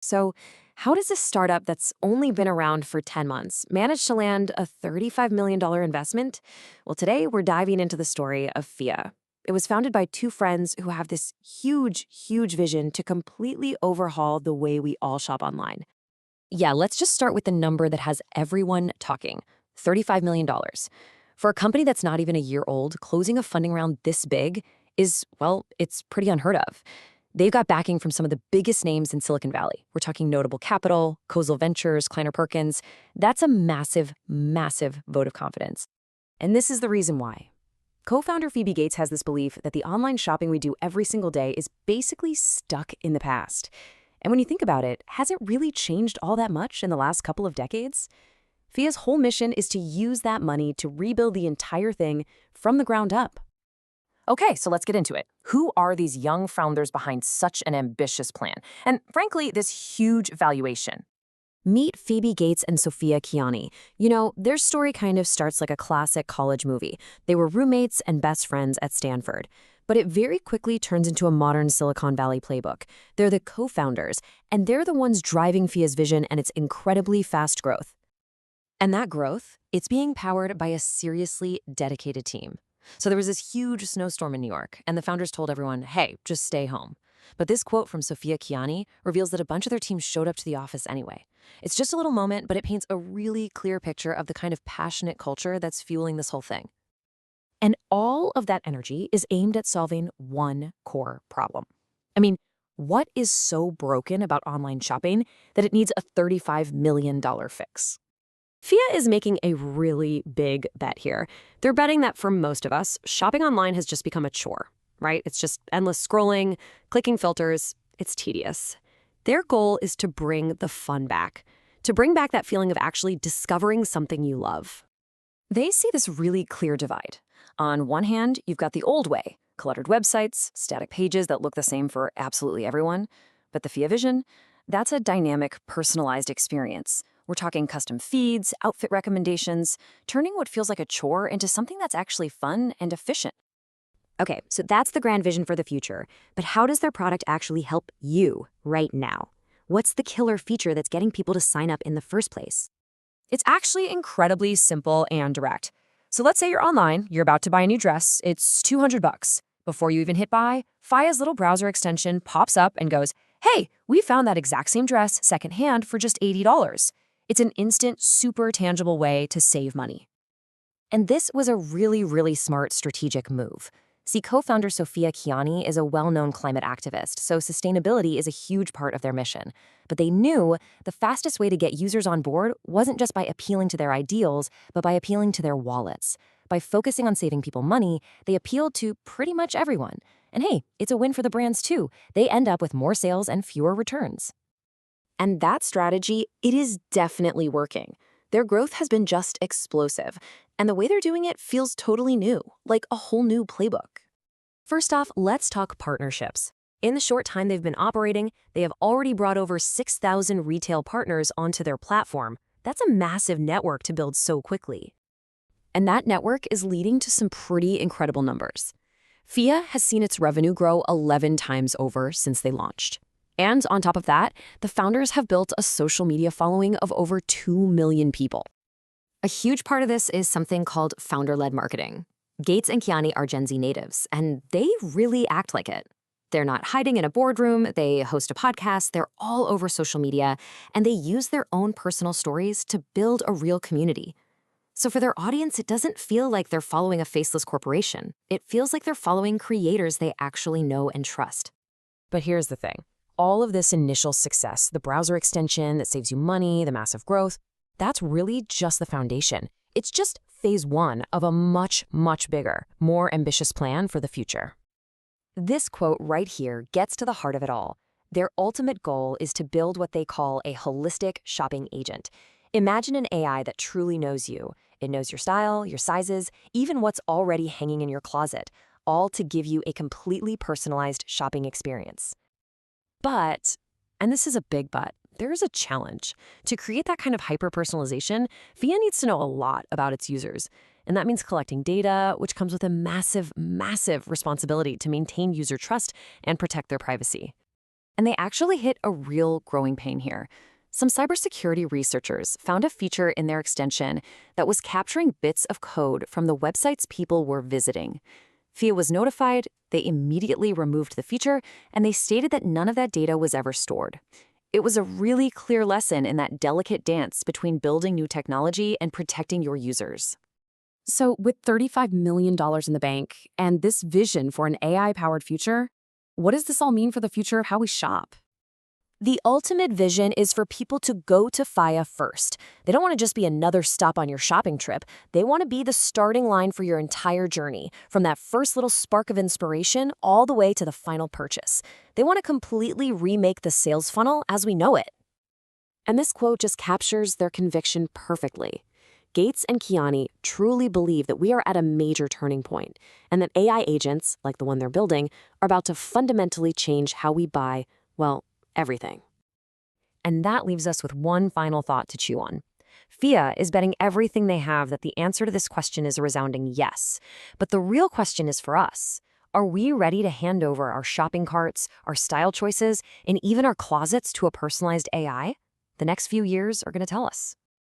So, how does this startup that's only been around for 10 months manage to land a $35 million investment? Well, today we're diving into the story of Phia. It was founded by two friends who have this huge, huge vision to completely overhaul the way we all shop online. Yeah, let's just start with the number that has everyone talking, $35 million. For a company that's not even a year old, closing a funding round this big is, well, it's pretty unheard of. They've got backing from some of the biggest names in Silicon Valley. We're talking Notable Capital, Kozal Ventures, Kleiner Perkins. That's a massive, massive vote of confidence. And this is the reason why. Co-founder Phoebe Gates has this belief that the online shopping we do every single day is basically stuck in the past. And when you think about it, has it really changed all that much in the last couple of decades? Phia's whole mission is to use that money to rebuild the entire thing from the ground up. Okay, so let's get into it. Who are these young founders behind such an ambitious plan? And frankly, this huge valuation. Meet Phoebe Gates and Sophia Kianni. You know, their story kind of starts like a classic college movie. They were roommates and best friends at Stanford. But it very quickly turns into a modern Silicon Valley playbook. They're the co-founders, and they're the ones driving Phia's vision and its incredibly fast growth. And that growth, it's being powered by a seriously dedicated team. So there was this huge snowstorm in New York, and the founders told everyone, hey, just stay home. But this quote from Sophia Kianni reveals that a bunch of their team showed up to the office anyway. It's just a little moment, but it paints a really clear picture of the kind of passionate culture that's fueling this whole thing. And all of that energy is aimed at solving one core problem. I mean, what is so broken about online shopping that it needs a $35 million fix? Phia is making a really big bet here. They're betting that for most of us, shopping online has just become a chore, right? It's just endless scrolling, clicking filters. It's tedious. Their goal is to bring the fun back, to bring back that feeling of actually discovering something you love. They see this really clear divide. On one hand, you've got the old way, cluttered websites, static pages that look the same for absolutely everyone. But the Phia vision, that's a dynamic, personalized experience. We're talking custom feeds, outfit recommendations, turning what feels like a chore into something that's actually fun and efficient. Okay, so that's the grand vision for the future. But how does their product actually help you right now? What's the killer feature that's getting people to sign up in the first place? It's actually incredibly simple and direct. So let's say you're online, you're about to buy a new dress, it's $200. Before you even hit buy, Phia's little browser extension pops up and goes, hey, we found that exact same dress secondhand for just $80. It's an instant, super tangible way to save money. And this was a really, really smart strategic move. See, co-founder Sophia Kianni is a well-known climate activist, so sustainability is a huge part of their mission. But they knew the fastest way to get users on board wasn't just by appealing to their ideals, but by appealing to their wallets. By focusing on saving people money, they appealed to pretty much everyone. And hey, it's a win for the brands too. They end up with more sales and fewer returns. And that strategy, it is definitely working. Their growth has been just explosive, and the way they're doing it feels totally new, like a whole new playbook. First off, let's talk partnerships. In the short time they've been operating, they have already brought over 6,000 retail partners onto their platform. That's a massive network to build so quickly. And that network is leading to some pretty incredible numbers. Phia has seen its revenue grow 11 times over since they launched. And on top of that, the founders have built a social media following of over 2 million people. A huge part of this is something called founder-led marketing. Gates and Kianni are Gen Z natives, and they really act like it. They're not hiding in a boardroom, they host a podcast, they're all over social media, and they use their own personal stories to build a real community. So for their audience, it doesn't feel like they're following a faceless corporation. It feels like they're following creators they actually know and trust. But here's the thing. All of this initial success, the browser extension that saves you money, the massive growth, that's really just the foundation. It's just phase one of a much, much bigger, more ambitious plan for the future. This quote right here gets to the heart of it all. Their ultimate goal is to build what they call a holistic shopping agent. Imagine an AI that truly knows you. It knows your style, your sizes, even what's already hanging in your closet, all to give you a completely personalized shopping experience. But, and this is a big but, there is a challenge. To create that kind of hyper-personalization, Phia needs to know a lot about its users. And that means collecting data, which comes with a massive, massive responsibility to maintain user trust and protect their privacy. And they actually hit a real growing pain here. Some cybersecurity researchers found a feature in their extension that was capturing bits of code from the websites people were visiting. Phia was notified, they immediately removed the feature, and they stated that none of that data was ever stored. It was a really clear lesson in that delicate dance between building new technology and protecting your users. So, with $35 million in the bank and this vision for an AI-powered future, what does this all mean for the future of how we shop? The ultimate vision is for people to go to Phia first. They don't want to just be another stop on your shopping trip. They want to be the starting line for your entire journey, from that first little spark of inspiration all the way to the final purchase. They want to completely remake the sales funnel as we know it. And this quote just captures their conviction perfectly. Gates and Kianni truly believe that we are at a major turning point, and that AI agents, like the one they're building, are about to fundamentally change how we buy, well, everything. And that leaves us with one final thought to chew on. Phia is betting everything they have that the answer to this question is a resounding yes. But the real question is for us. Are we ready to hand over our shopping carts, our style choices, and even our closets to a personalized AI? The next few years are going to tell us.